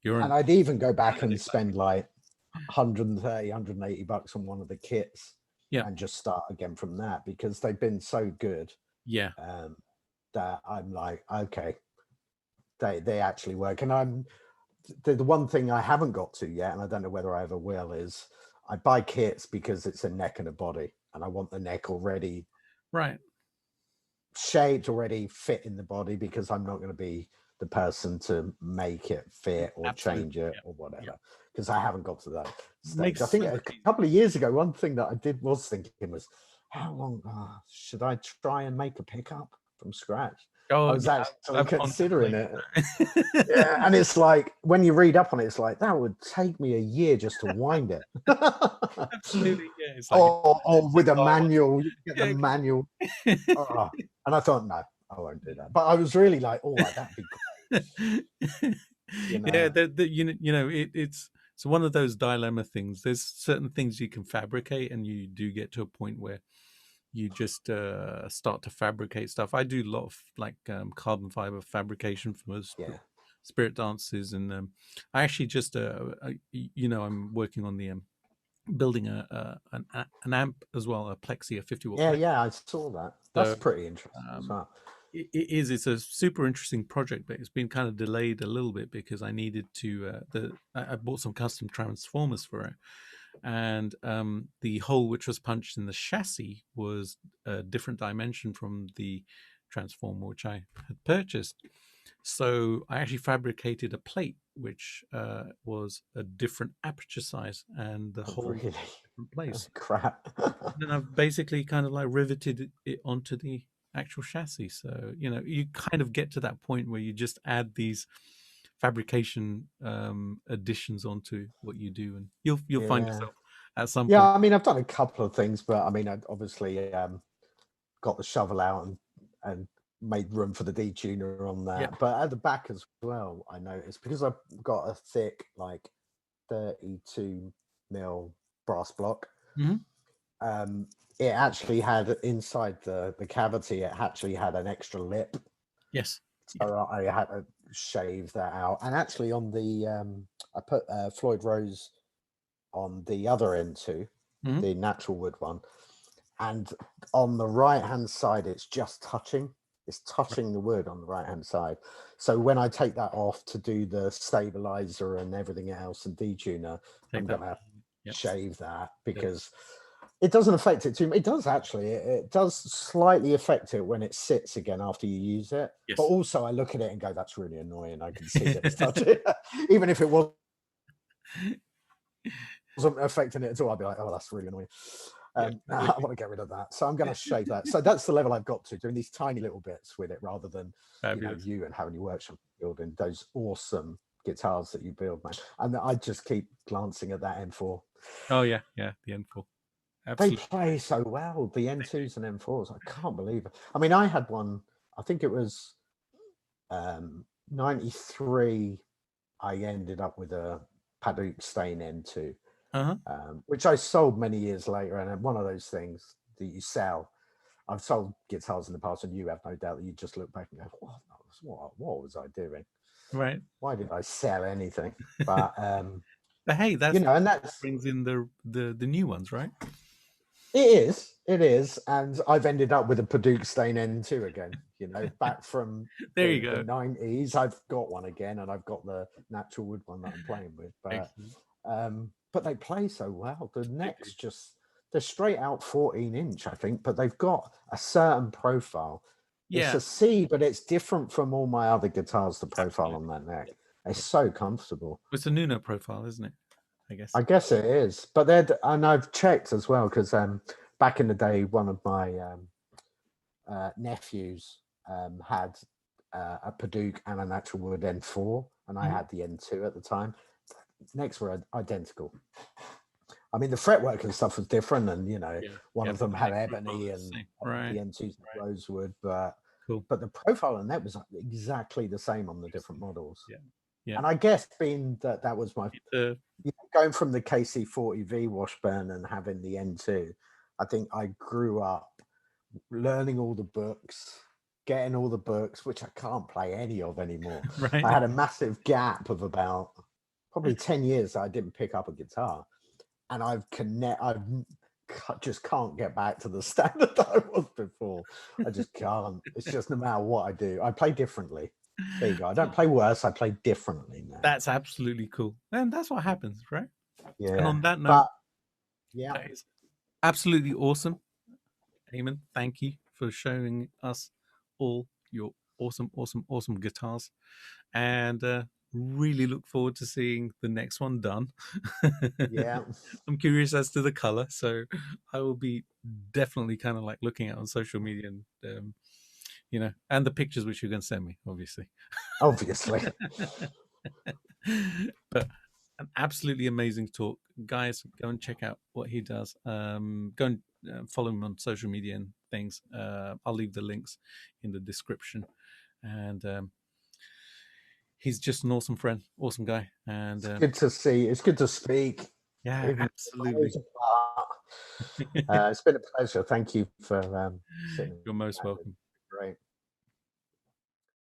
and I'd even go back and spend like 130, $180 on one of the kits, and just start again from that, because they've been so good. Yeah. That I'm like, okay, they actually work. And the one thing I haven't got to yet, and I don't know whether I ever will, is I buy kits because it's a neck and a body, and I want the neck already shaped, already fit in the body, because I'm not going to be the person to make it fit or change it or whatever, because I haven't got to that stage. I think a couple of years ago, one thing that I was thinking was, how long should I try and make a pickup from scratch? I was actually considering it. Yeah, and it's like, when you read up on it, it's like, that would take me a year just to wind it. Absolutely, yeah. It's like, or with a manual, you get the manual. And I thought, no, I won't do that. But I was really like, oh, that'd be great. Yeah, it's one of those dilemma things. There's certain things you can fabricate, and you do get to a point where you just start to fabricate stuff. I do a lot of like carbon fiber fabrication for spirit dances, and I actually just I'm working on the building an amp as well, a plexi, a 50-watt plexi. Yeah, I saw that. That's pretty interesting as well. It's a super interesting project, but it's been kind of delayed a little bit because I needed to I bought some custom transformers for it, and the hole which was punched in the chassis was a different dimension from the transformer which I had purchased. So I actually fabricated a plate which was a different aperture size, and the whole really? different place. Crap. And I've basically kind of like riveted it onto the actual chassis. So you kind of get to that point where you just add these fabrication additions onto what you do, and you'll find yourself at some point. I mean, I've done a couple of things, but I mean, I obviously got the shovel out and made room for the detuner on that. But at the back as well, I noticed, because I've got a thick, like 32 mil brass block. It actually had inside the cavity, it actually had an extra lip. Yes. So I had to shave that out. And actually on the I put Floyd Rose on the other end too, the natural wood one. And on the right hand side, it's just touching. It's touching the wood on the right hand side. So when I take that off to do the stabilizer and everything else and detuner, I'm gonna shave that, because it doesn't affect it too much. It does actually. It does slightly affect it when it sits again after you use it. But also I look at it and go, that's really annoying. I can see that it's touching. Even if it wasn't affecting it at all, I'd be like, oh, that's really annoying. I want to get rid of that. So I'm going to shave that. So that's the level I've got to, doing these tiny little bits with it, rather than you and having your workshop building those awesome guitars that you build, man. And I just keep glancing at that M4. Oh yeah, the M4. Absolutely. They play so well, the N2s and M4s. I can't believe it. I mean, I had one, I think it was 93. I ended up with a Paduk Stain N2, which I sold many years later. And one of those things that you sell. I've sold guitars in the past, and you have no doubt that you just look back and go, what was I doing? Right. Why did I sell anything? But hey, that's and that brings in the new ones, right? It is, and I've ended up with a Paduk Stain N2 again. Back from there you go. The 90s. I've got one again, and I've got the natural wood one that I'm playing with. But they play so well. The necks they're straight out 14-inch, I think, but they've got a certain profile. It's a C, but it's different from all my other guitars. The profile on that neck, it's so comfortable. It's a Nuno profile, isn't it? I guess it is, but and I've checked as well, because back in the day, one of my nephews had a Paduke and an actual wood N4, and I had the N2 at the time. Necks were identical. I mean, the fretwork and stuff was different, and one of them had ebony and the N2's rosewood, but the profile on that was exactly the same on the different models. Yeah. And I guess being that was my going from the KC40V Washburn and having the N2, I think I grew up learning all the books, getting all the books, which I can't play any of anymore. Right. I had a massive gap of about probably 10 years that I didn't pick up a guitar, and I just can't get back to the standard that I was before. I just can't. It's just no matter what I do, I play differently. There you go. I don't play worse. I play differently now. That's absolutely cool, and that's what happens, right? Yeah. And on that note, that is absolutely awesome. Eamon, thank you for showing us all your awesome guitars, and really look forward to seeing the next one done. Yeah. I'm curious as to the color, so I will be definitely kind of like looking at on social media and and the pictures which you're going to send me, obviously. But an absolutely amazing talk, guys. Go and check out what he does. Go and follow him on social media and things. I'll leave the links in the description. And he's just an awesome friend, awesome guy. And it's good to see. It's good to speak. Yeah, absolutely. It's been a pleasure. Thank you for sitting. You're most welcome.